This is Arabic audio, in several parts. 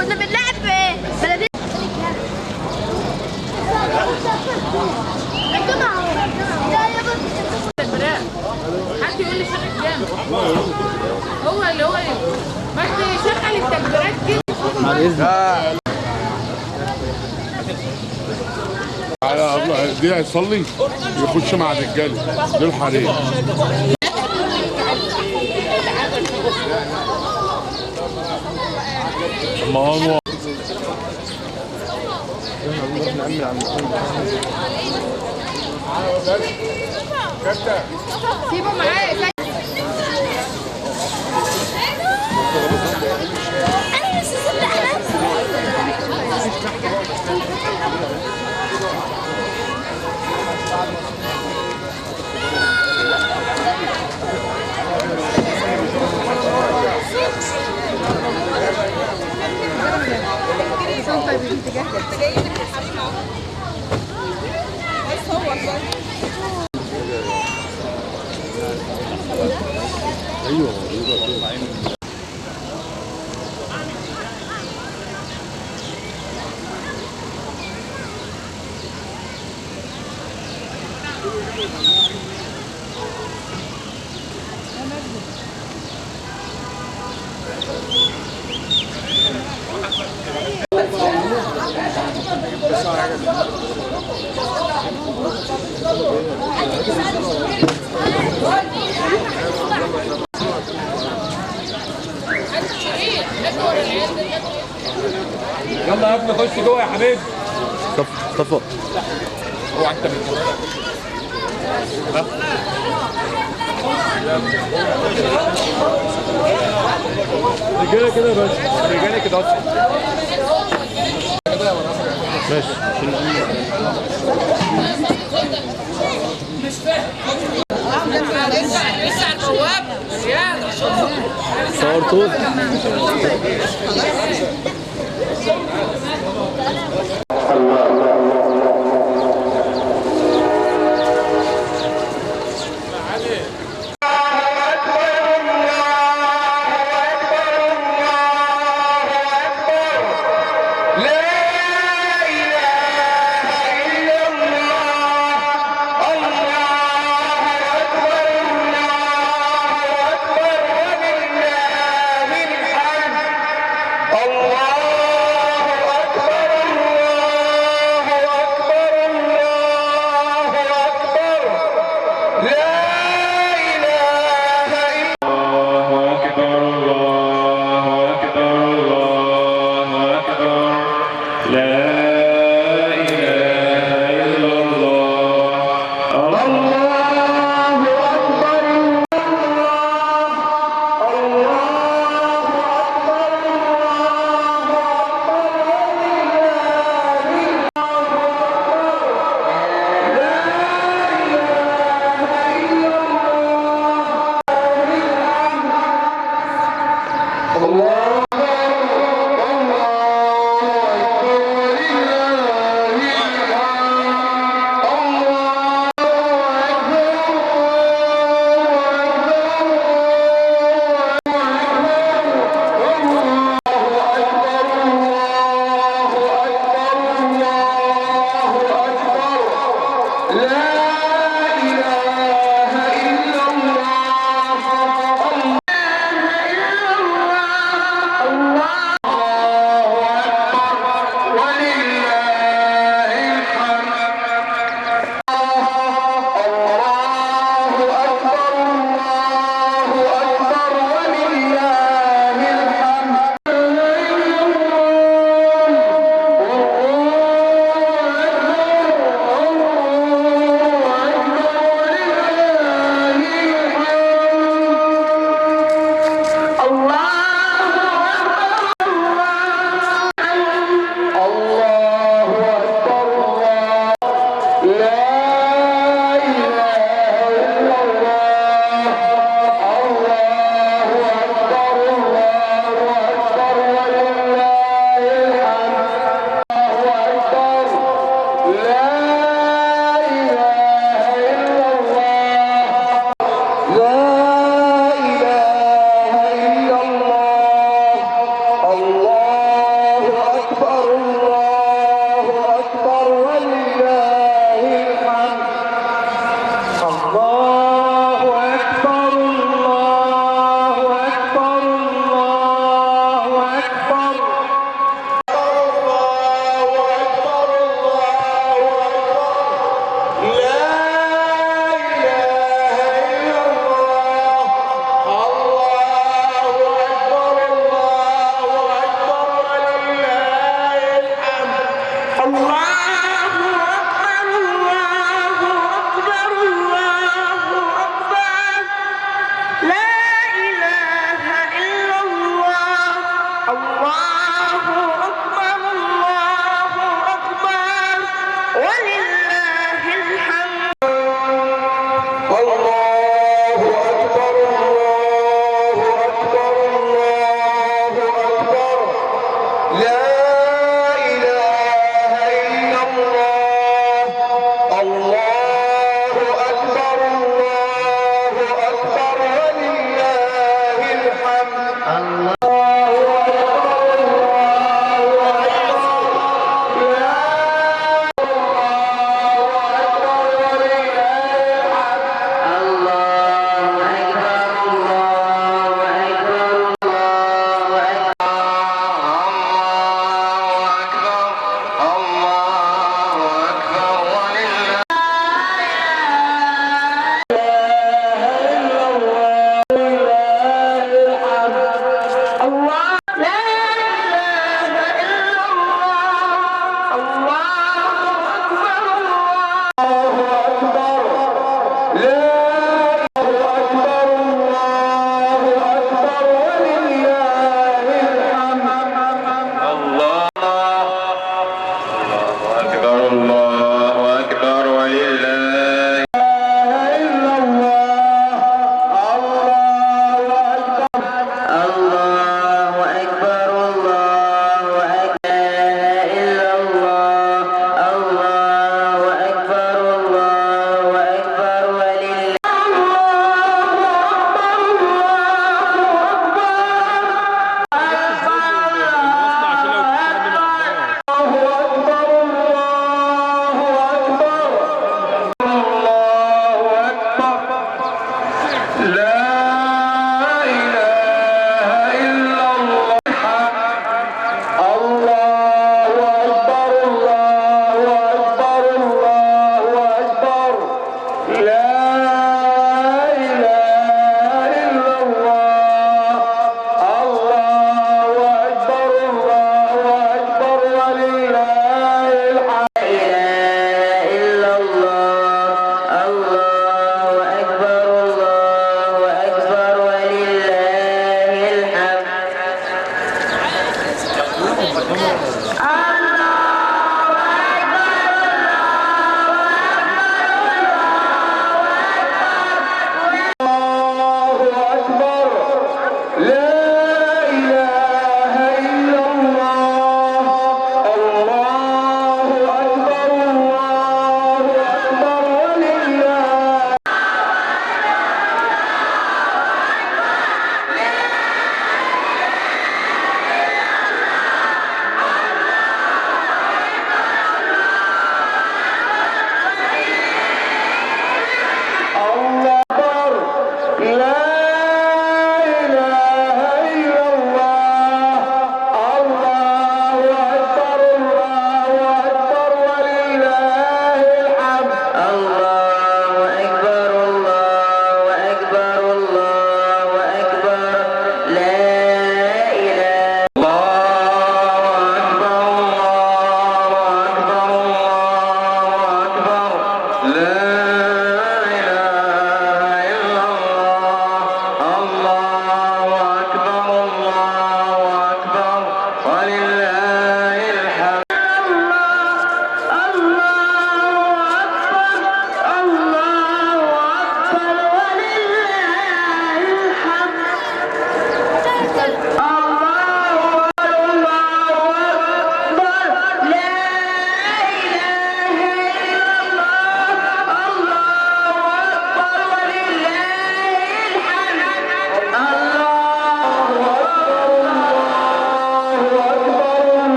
كنا بنلعب في بلدية الجامعة. حد يقول لي شغل كام؟ هو اللي هو بس شغل التكبيرات كده. مع الإذن. على الله دي هيصلي يخش مع الرجاله دول حريم. ما هو سيبه معايا. يلا يا ابني خش جوه يا حبيبي. صفا اوعى انت من رجاله كده بس. رجالي كده ماشي. لسه البواب زياده. صورتوه.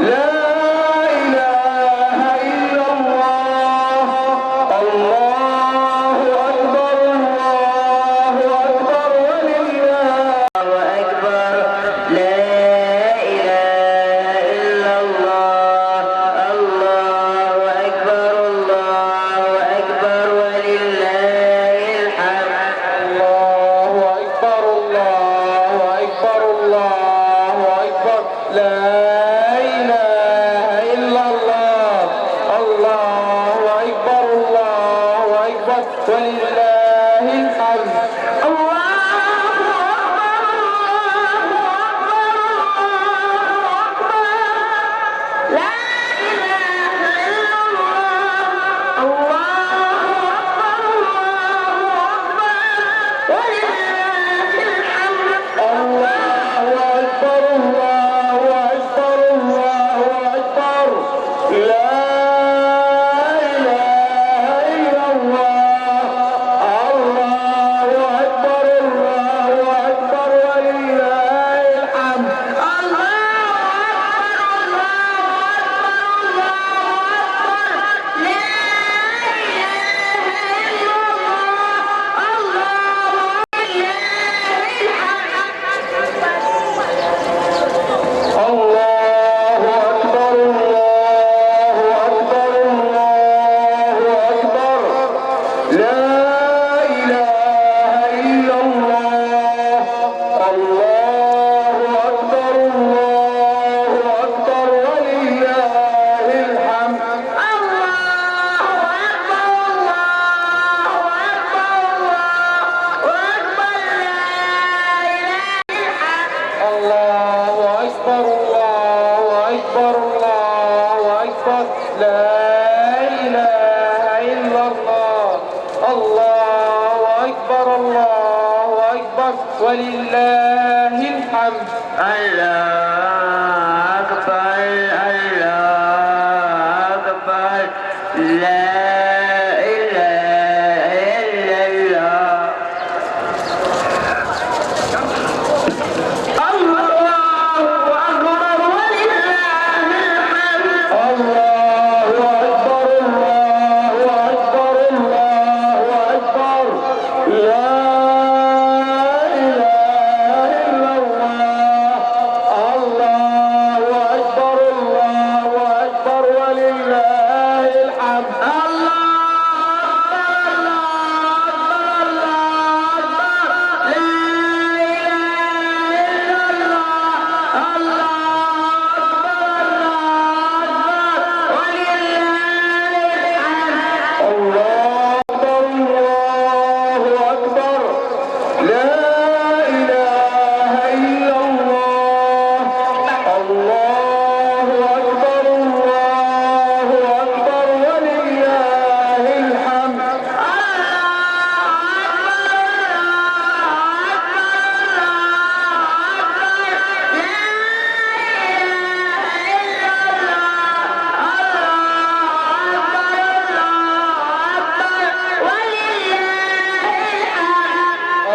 ولله الحمد. الله أكبر الله أكبر لا إله إلا الله. الله أكبر ولله الحمد.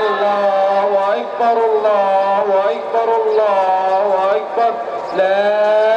الله أكبر الله أكبر الله أكبر لا لا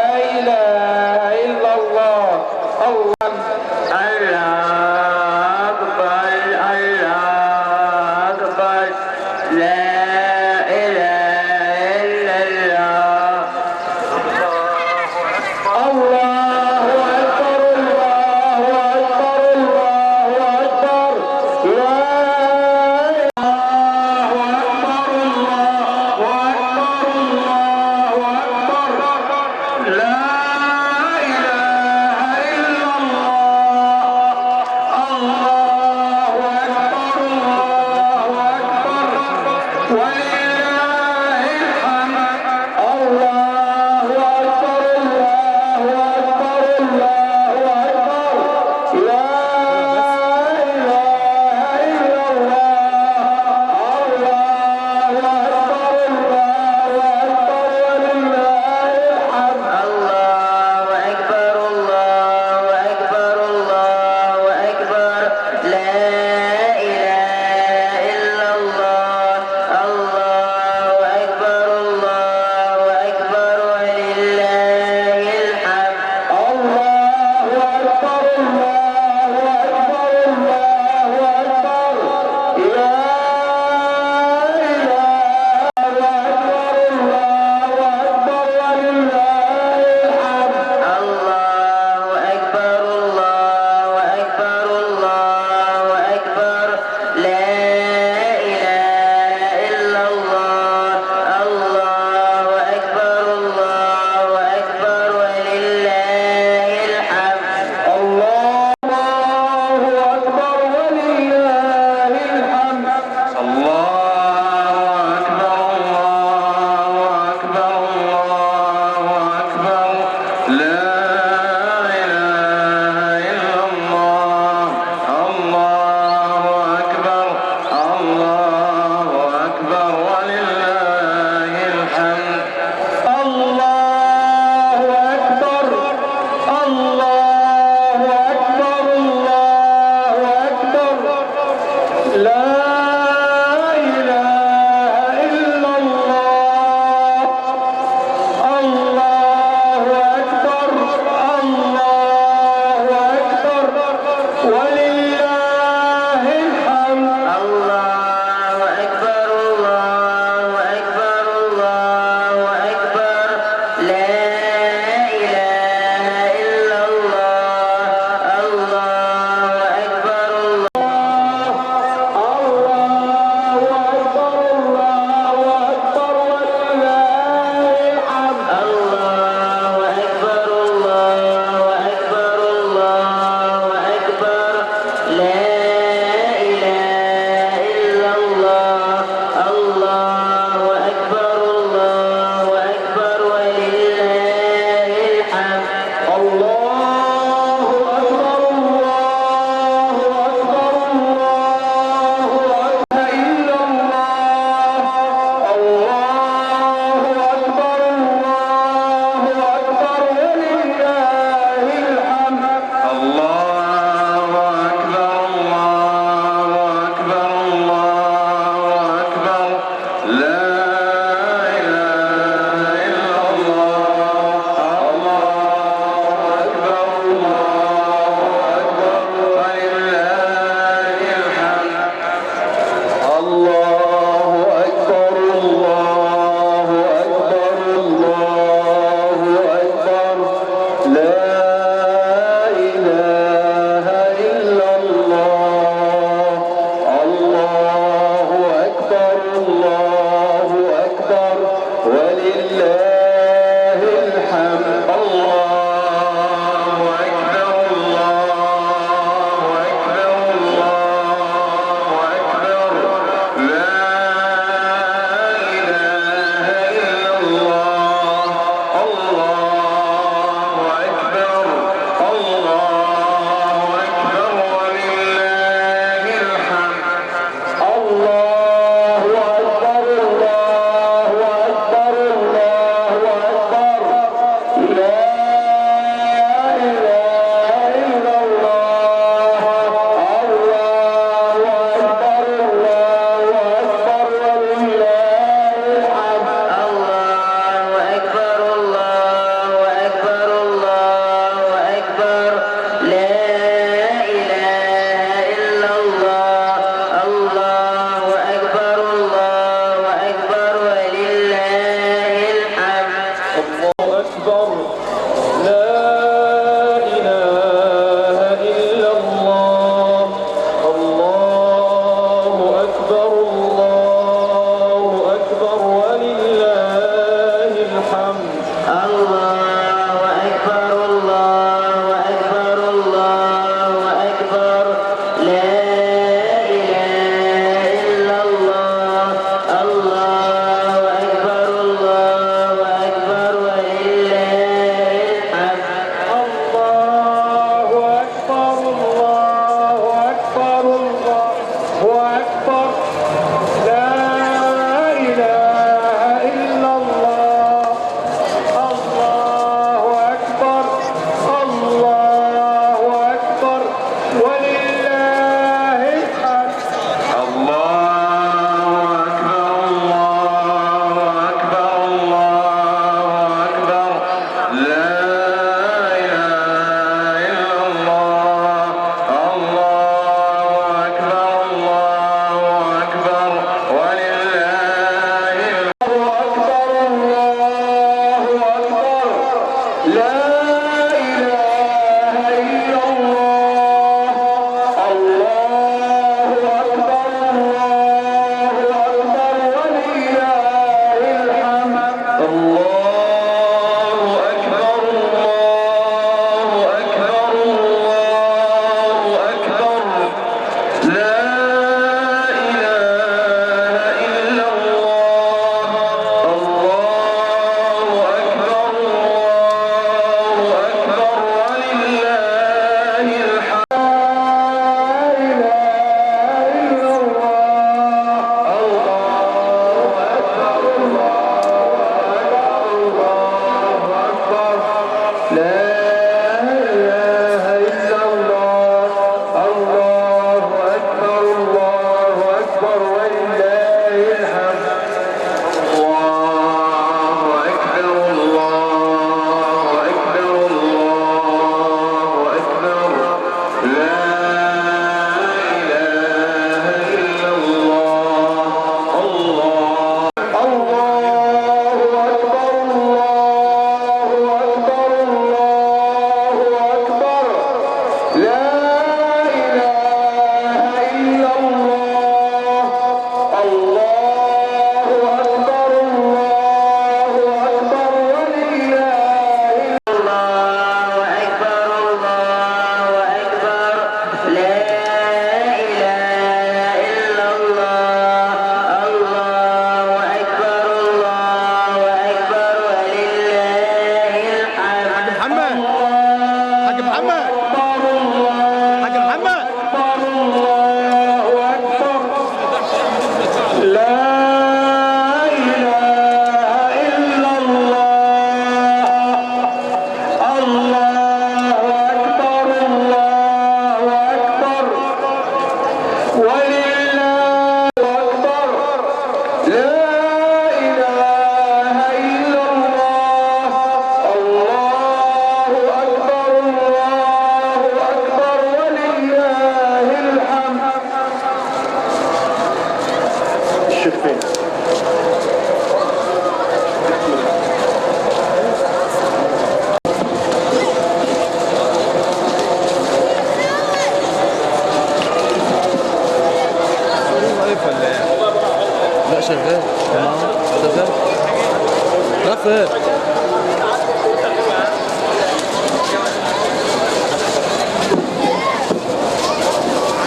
فين؟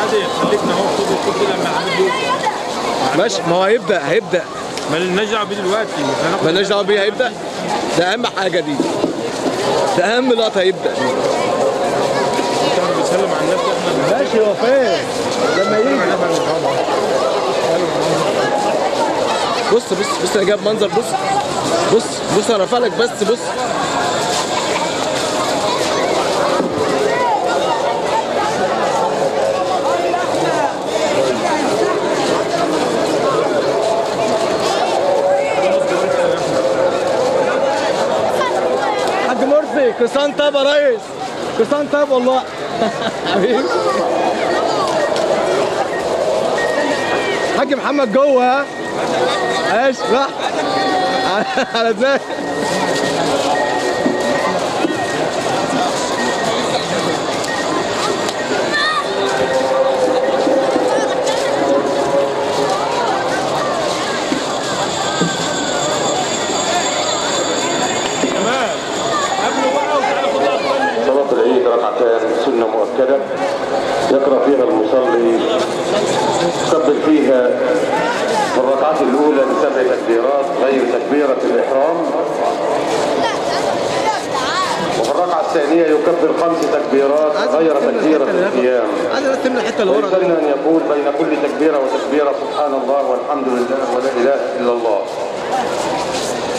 عادي خليكنا اهو خد كده لما عامل ماشي، ما هو هيبدأ ما لناش دعوه بيه دلوقتي. مالناش دعوه بيه، هيبدأ. ده أهم حاجة دي، ده أهم لقطة هيبدأ دي. كان بيسلم على الناس احنا ماشي، هو فين؟ لما يجي بص انا جايب منظر. بص انا رافع لك، بص حاج مرسي، كسان طاب يا ريس، كسان طاب والله. حبيبي حاج محمد جوه، ها ماشي راح على ازاي. صلاة العيد ركعتان سنة مؤكدة يقرأ فيها المصلي، يكبر فيها في الركعة الأولى ب7 تكبيرات غير تكبيرة الإحرام، وفي الركعة الثانية يكبر 5 تكبيرات غير تكبيرة القيام. ويسن أن يقول بين كل تكبيرة وتكبيرة سبحان الله والحمد لله ولا إله إلا الله.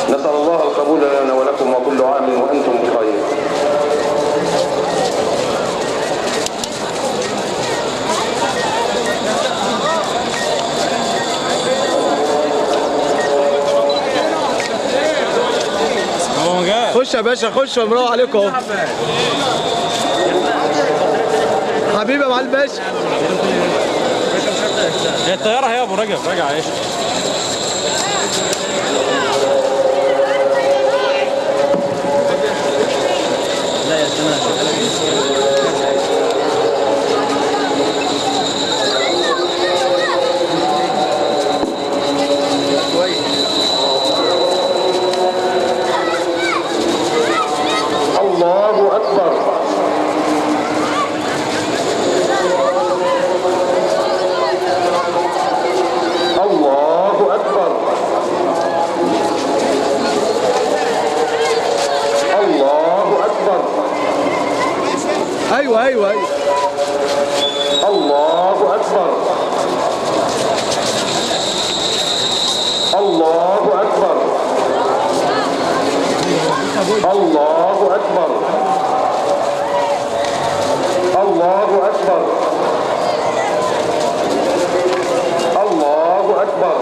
نسأل الله القبول لنا ولكم وكل عام وأنتم بخير. خش يا باشا، خش ومروق عليكم اهو. حبيبي يا معالي الباشا. هي الطياره هي ابو رجب راجع ايش؟ لا يا الله أكبر. الله أكبر. الله أكبر. ايوه الله أكبر. الله أكبر. الله أكبر. الله أكبر. الله أكبر.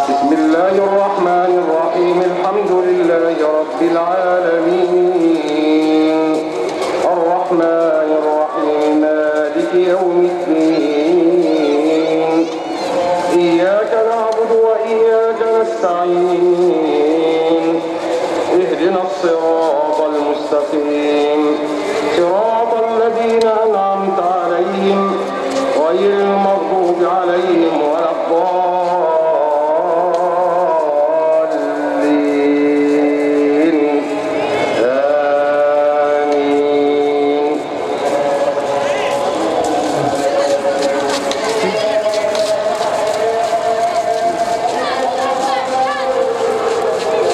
بسم الله الرحمن الرحيم. الحمد لله رب العالمين الرحمن الرحيم مالك يوم الدين إياك نعبد وإياك نستعين اهدنا الصراط المستقيم صراط الذين أنعمت عليهم غير المغضوب عليهم ولا الضالين آمين.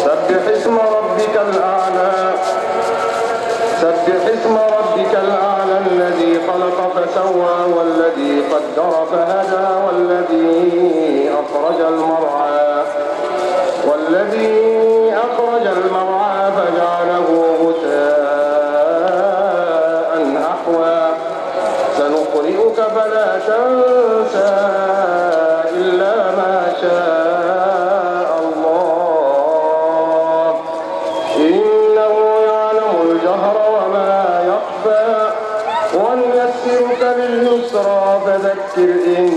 سبح اسم ربك الأعلى. سبح اسم ربك الأعلى الذي خلق فسوى والذي قدر فهدى والذي أخرج المرعى فجعله غثاء أحوى سنقرئك فلا تنسى إلا ما شاء الله إنه يعلم الجهر وما يخفى ونيسرك لليسرى فذكر إن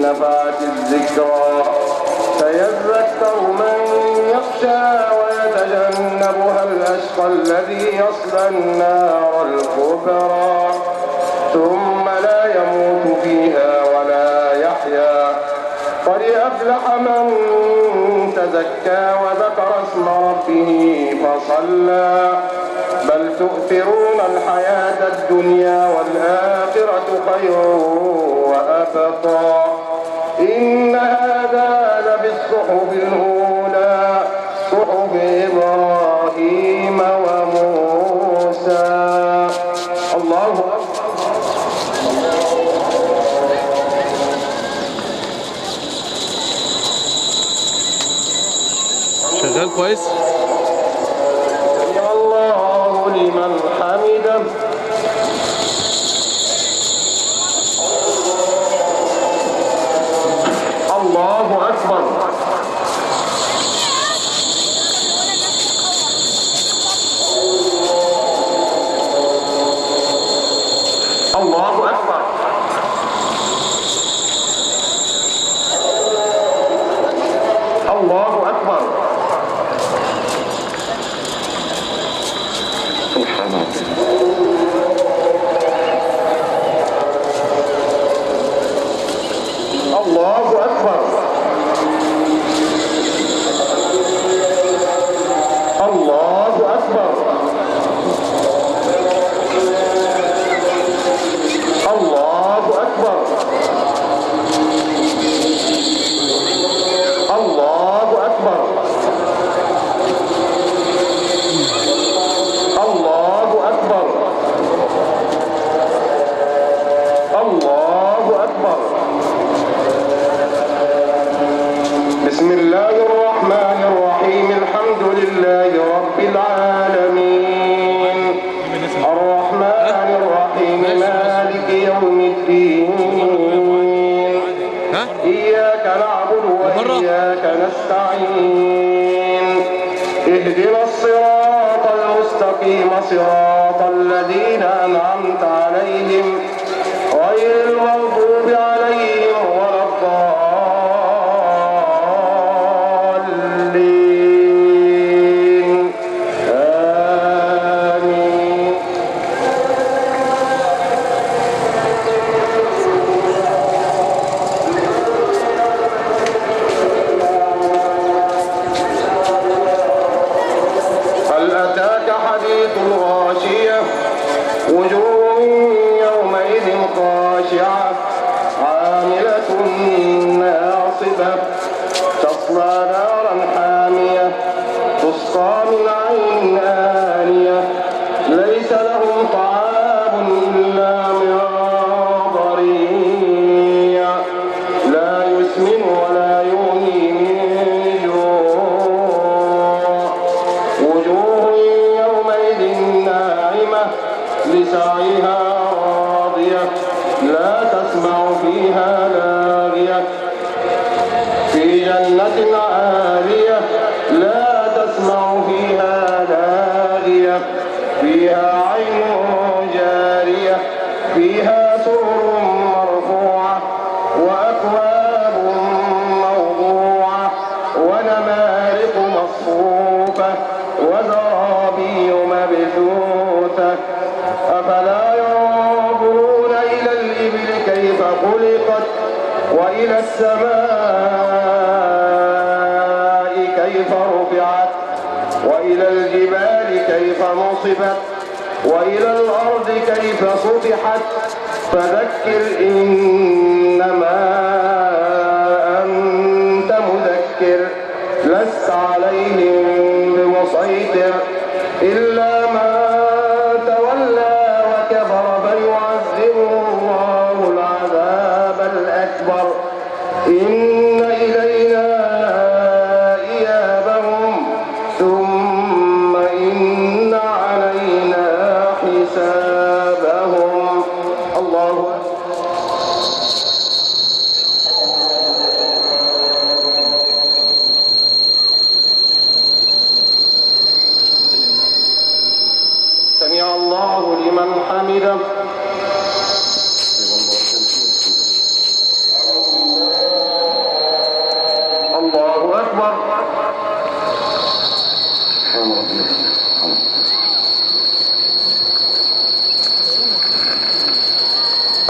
نفعت الذكرى سيذكر من يخشى ويتجنبها الأشقى الذي يصلى النار الكبرى ثم لا يموت فيها ولا يحيا قد أفلح من تزكى وذكر اسم ربه فصلى بل تؤثرون الحياة الدنيا والآخرة خير وأبقى إن هذا لفي الصحف الأولى صحف إبراهيم وموسى. الله أكبر. شغال كويس. سمع الله لمن حمده. الله أكبر. الله أكبر. الله أكبر. سبحان الله. الله أكبر. الله أكبر. الله أكبر. الله أكبر. الله أكبر. الله أكبر. بسم الله الرحمن الرحيم الحمد لله رب العالمين الرحمن الرحيم مالك يوم الدين إياك نعبد وإياك نستعين اهدنا الصراط المستقيم صراط الذين أنعمت عليهم غير المغضوب عليهم ولا الضالين آمين. هل أتاك حديث الغاشية وجوه يومئذ خاشعة عاملة ناصبة تصلى نارا حامية تسقى من عين آنية ليس لهم طعام إلا من ضريع لا يسمن ولا يغني من جوع وجوه يومئذ ناعمة لسعيها راضية لا تسمع فيها لاغية في جنة عالية لا تسمع فيها لاغية فيها عين جارية فيها سرر مرفوعة وأكواب موضوعة ونمارق مصفوفة وزرابي مبثوثة أفلا ينظرون إلى الإبل كيف خلقت وإلى السماء كيف رفعت وإلى الجبال كيف نصبت وإلى الأرض كيف سطحت فذكر إنما أنت مذكر لست عليهم بمسيطر إلا من تولى وكفر فيعذبه الله العذاب الأكبر إن إلينا إيابهم ثم إن علينا حسابهم. الله سمع الله لمن حمده. الله أكبر.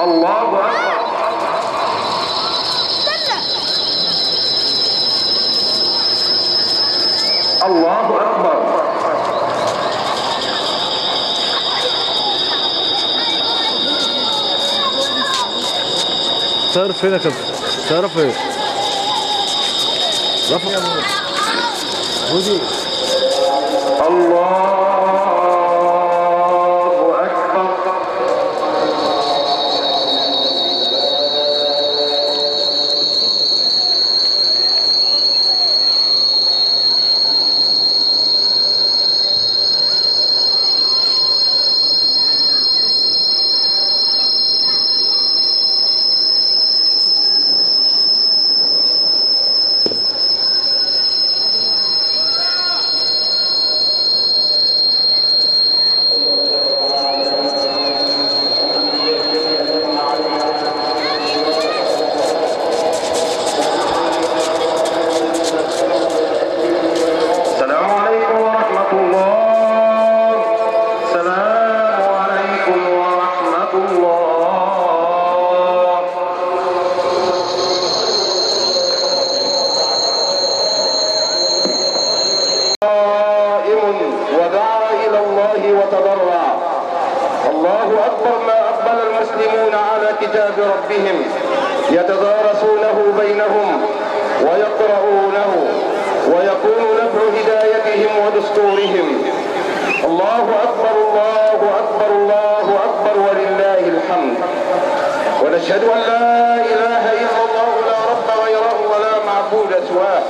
الله أكبر. أكبر. تعرف فين يا كابتن؟ تعرف ايه؟ رفع ودي الله أكبر. السلام عليكم ورحمة الله. السلام عليكم ورحمة الله. قائم ودعا إلى الله وتضرع. الله أكبر. ما أقبل المسلمون على كتاب ربهم يتدارسونه بينهم ويقرؤونه ويكون نبع هدايتهم ودستورهم. الله أكبر الله أكبر الله أكبر ولله الحمد. ونشهد أن لا إله إلا الله لا رب غيره ولا معبود سواه.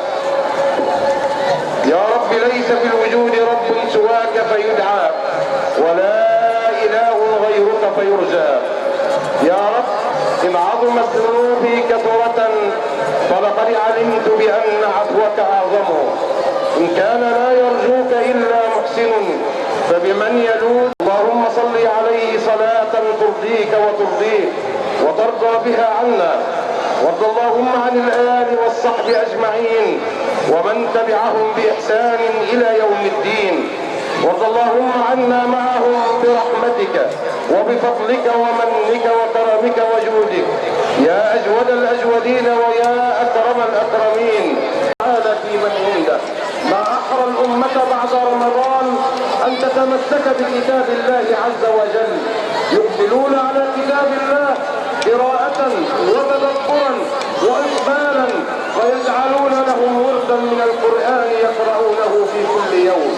يا رب ليس في الوجود رب سواك فيدعى ولا إله غيرك فيرجى. يا رب إن عظمت ذنوبي كثرة فلقد علمت بأن عفوك أعظم. إن كان لا يرجوك إلا محسن فبمن يلوذ. اللهم صل عليه صلاة ترضيك وترضيه وترضى بها عنا. وارض اللهم عن الآل والصحب أجمعين ومن تبعهم بإحسان إلى يوم الدين. وارض اللهم عنا معهم برحمتك وبفضلك ومنك وكرمك وجودك يا أجود الأجودين ويا أكرم الأكرمين. هذا في من عنده. ما أحرى الأمة بعد رمضان أن تتمسك بكتاب الله عز وجل. يقبلون على كتاب الله قراءة وتدبرا وإقبالا ويجعلون لهم وردا من القرآن يقرؤونه في كل يوم.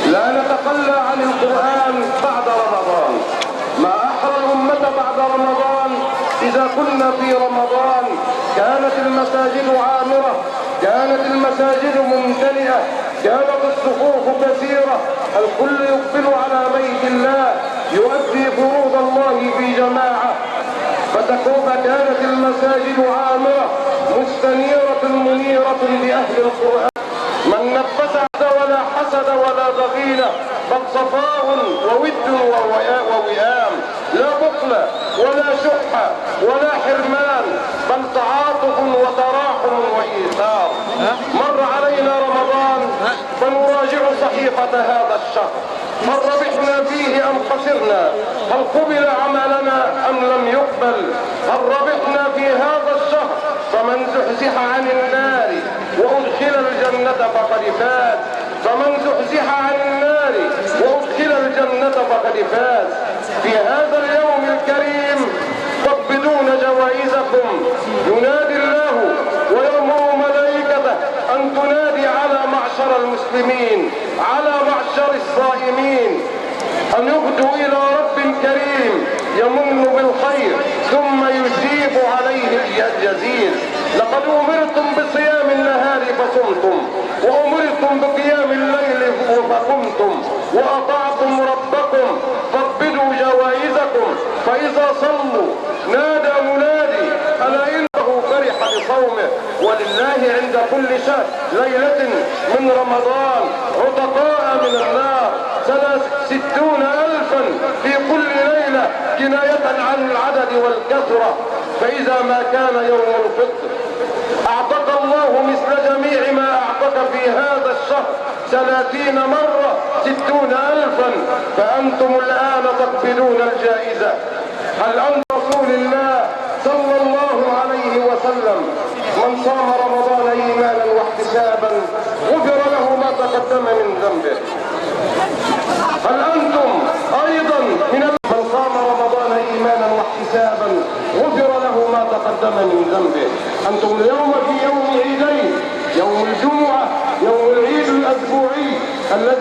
لا نتخلى عن القرآن بعد رمضان. ما أحرى الأمة بعد رمضان. إذا كنا في رمضان كانت المساجد عامرة، كانت المساجد ممتلئة، كانت الصفوف كثيرة، الكل يقبل على بيت الله يؤدي فروض الله في جماعة. فكانت المساجد عامرة مستنيرة منيرة بأهل القرآن. من نفس ولا حسد ولا ضغينة بل صفاء وود ووئام. لا بخل ولا شح ولا حرمان بل تعاطف وتراحم وإيثار. مر علينا رمضان فنراجع صحيفة هذا الشهر. هل ربحنا فيه أم خسرنا؟ هل قبل عملنا أم لم يقبل؟ هل ربحنا في هذا الشهر؟ فمن زحزح عن النار وأدخل الجنة فقد فاز. فمن زحزح عن النار وأدخل الجنة فقد فاز. في هذا اليوم الكريم تقبضون جوائزكم. ينادي الله ويأمر ملائكته أن تنادي على معشر المسلمين، على معشر الصائمين، أن يهدوا إلى رب كريم يمن بالخير ثم يجيب عليه الجزيل. لقد أمرتم بصيام النهار فصمتم وأمرتم بقيام الليل فقمتم وأطعتم ربكم فاقبضوا جوائزكم. فإذا صلوا نادى منادي ألا إنه فرح بصومه. ولله عند كل شهر ليلة من رمضان عتقاء من النار 60,000 في كل ليلة كناية عن العدد والكثرة. فإذا ما كان يوم الفطر أعطك الله مثل جميع ما أعطك في هذا الشهر 30 مرة 60,000. فأنتم الآن تقبلون الجائزة. هل أنت رسول الله صلى الله عليه وسلم من صام رمضان إيمانا واحتسابا غفر له ما تقدم من ذنبه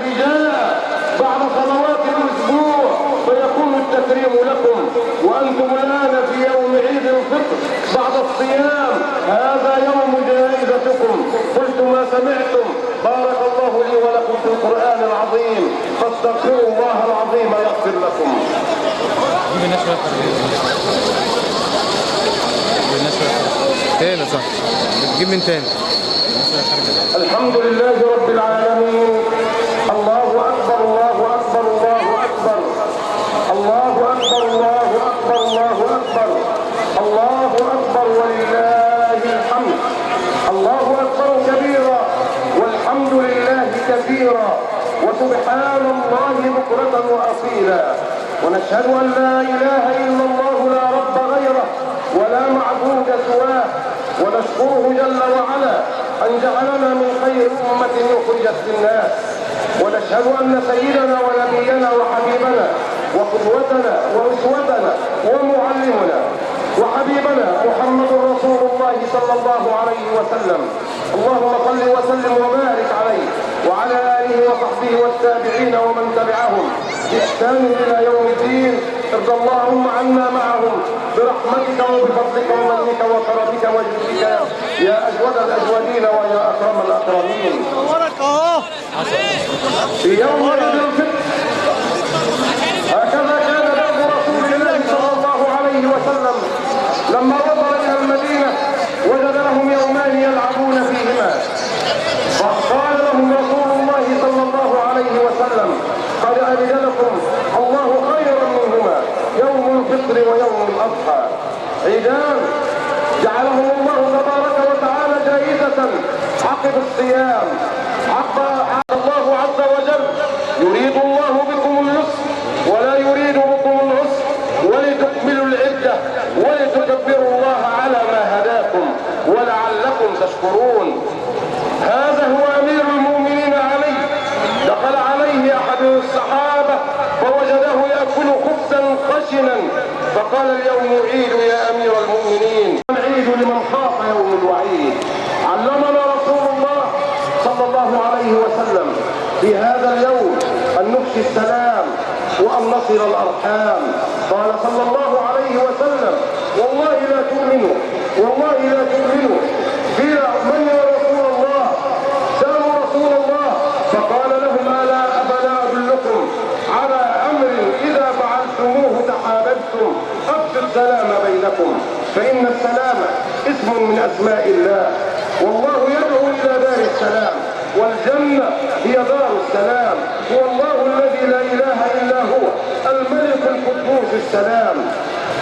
الذي جاء بعد صلوات الأسبوع فيكون التكريم لكم، وأنتم الآن في يوم عيد الفطر بعد الصيام، هذا يوم جائزتكم. قلت ما سمعتم. بارك الله لي ولكم في القرآن العظيم، فاستغفروا الله العظيم يغفر لكم. تاني صح، بتجيب من تاني. الحمد لله رب العالمين. الله أكبر الله أكبر الله أكبر الله أكبر الله أكبر الله أكبر الله أكبر ولله الحمد. الله أكبر كبيرا والحمد لله كثيرا وسبحان الله بكرة وأصيلا. ونشهد أن لا إله إلا الله لا رب غيره ولا معبود سواه، ونشكره جل وعلا أن جعلنا من خير أمة أخرجت للناس. ونشهد أن سيدنا ونبينا وحبيبنا وقدوتنا وأسوتنا ومعلمنا وحبيبنا محمد رسول الله صلى الله عليه وسلم. اللهم صل وسلم وبارك عليه وعلى آله وصحبه والتابعين ومن تبعهم بإحسان إلى يوم الدين. ارض اللهم عنا معهم برحمتك وبفضلك ومنك وكرمك وجودك يا أجود الأجودين ويا أكرم الأكرمين. في يوم عيد الفطر هكذا كان دأب رسول الله صلى الله عليه وسلم. لما وصل إلى المدينة وجد لهم يومان يلعبون فيهما، فقال لهم رسول الله صلى الله عليه وسلم قد أجد لكم الله خيرا منهما يوم الفطر ويوم الأضحى، عيدان جعلهم الله تبارك وتعالى جائزة عقب الصيام. الله عز وجل يريد الله بكم اليسر ولا يريد بكم العسر ولتكملوا العدة ولتكبروا الله على ما هداكم ولعلكم تشكرون. هذا هو أمير المؤمنين علي. دخل عليه أحد الصحابة فوجده يأكل خبزا خشنا فقال اليوم عيد يا أمير المؤمنين. العيد لمن خاف يوم الوعيد. علمنا رسول الله صلى الله عليه وسلم في هذا اليوم أن نفشي السلام وأن نصل الأرحام. قال صلى الله عليه وسلم والله لا تؤمنوا والله لا تؤمنوا. قيل من يا رسول الله؟ سألوا رسول الله فقال لهم ألا أدلكم على أمر إذا فعلتموه تحاببتم أفشوا السلام بينكم فإن السلام اسم من أسماء الله، والله يدعو إلى دار السلام والجنة هي دار السلام. هو الله الذي لا إله إلا هو الملك القدوس السلام.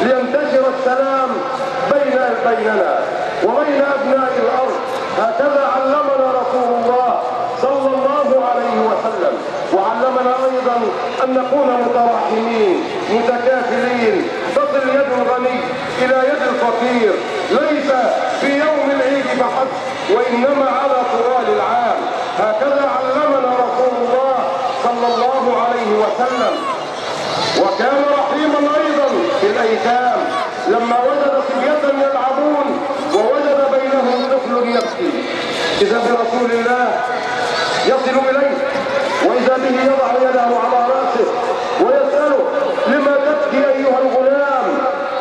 لينتشر السلام بيننا وبين أبناء الأرض. هكذا علمنا رسول الله صلى الله عليه وسلم. وعلمنا أيضا أن نكون متراحمين متكافلين، تصل يد الغني إلى يد الفقير ليس في يوم العيد فحسب وإنما على طوال العام. هكذا علمنا رسول الله صلى الله عليه وسلم. وكان رحيما أيضا في الأيتام. لما وجد صبية يلعبون ووجد بينهم طفل يبكي إذا برسول الله يصل إليه وإذا به يضع يده على رأسه ويسأله لما تبكي أيها الغلام؟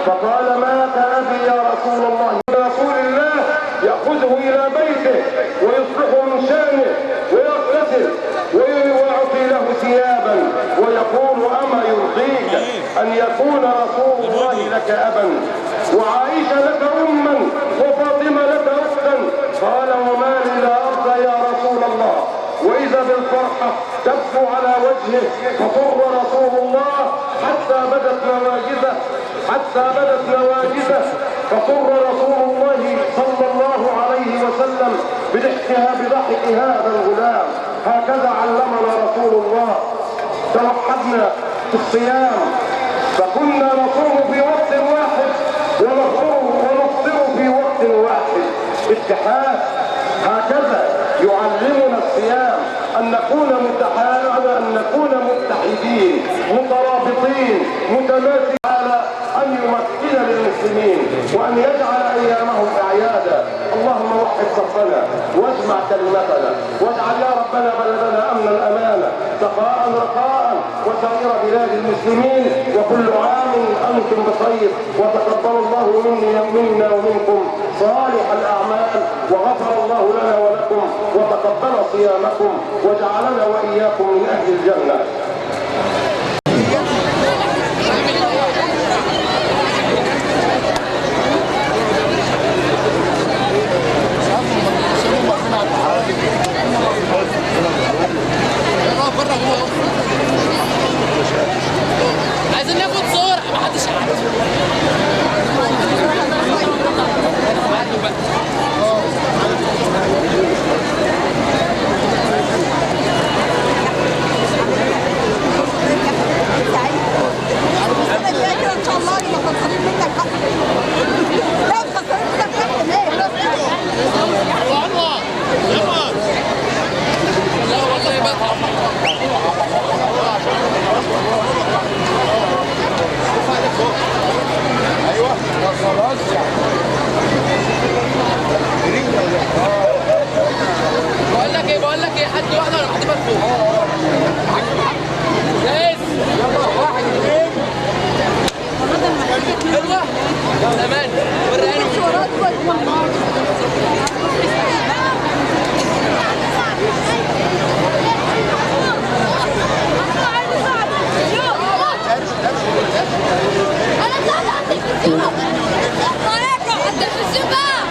فقال مات أبي يا رسول الله. رسول الله يأخذه إلى بيته ويصلح من شأنه ويغتسل ويعطي له ثيابا ويقول أما يرضيك أن يكون رسول الله لك أبا وعائشة لك أما وفاطمة لك أختا؟ قال وما لي لا أرضى يا رسول الله. وإذا بالفرحة تبكو على وجهه فصر رسول الله حتى بدت نواجذه فصر رسول الله صلى الله عليه وسلم بضحك هذا الغلام. هكذا علمنا رسول الله. توحدنا في الصيام فكنا نصوم في وقت واحد ونفطر في وقت واحد. اتحاد. هكذا يعلمنا الصيام أن نكون متحدين مترابطين متماسكين على أن يمكن للمسلمين وأن يجعل أيامهم أعيادا. اللهم وحد ووحد صفنا واجمع كلمتنا واجعل يا ربنا بلدنا امنا امانا سخاء رخاء وسائر بلاد المسلمين وكل عام انتم بخير وتقبل الله منا ومنكم صالح الاعمال وغفر الله لنا ولكم وتقبل صيامكم وجعلنا واياكم من اهل الجنه. عايزين ناخد صور محدش عارف. بقول لك ايه حد واحده ولا حد فوق جاهز يلا واحد اثنين حلوه تمام وريني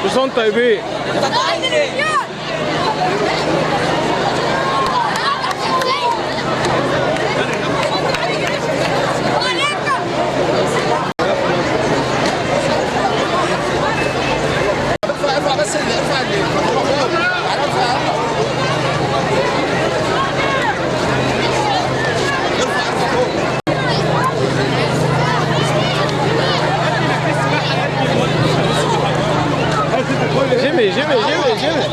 كل سنة طيبين. ارفع بس ارفع جيمي جيمي جيمي جيمي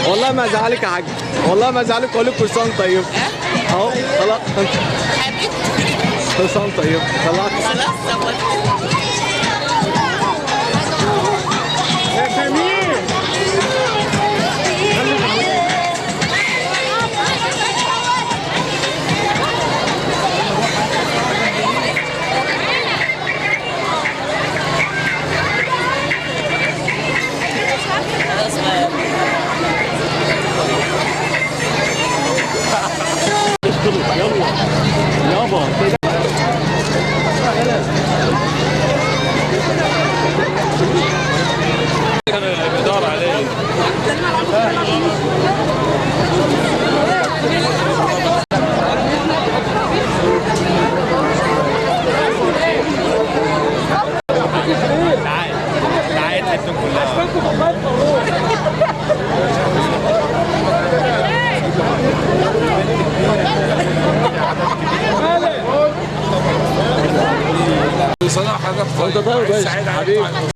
والله ما ازعلك يا حاج، والله ما ازعلك واقول لك كل سنه وانت طيب. اهو خلاص كل سنه وانت طيب. خلاص يا جميل. انت طيب يا حبيبي.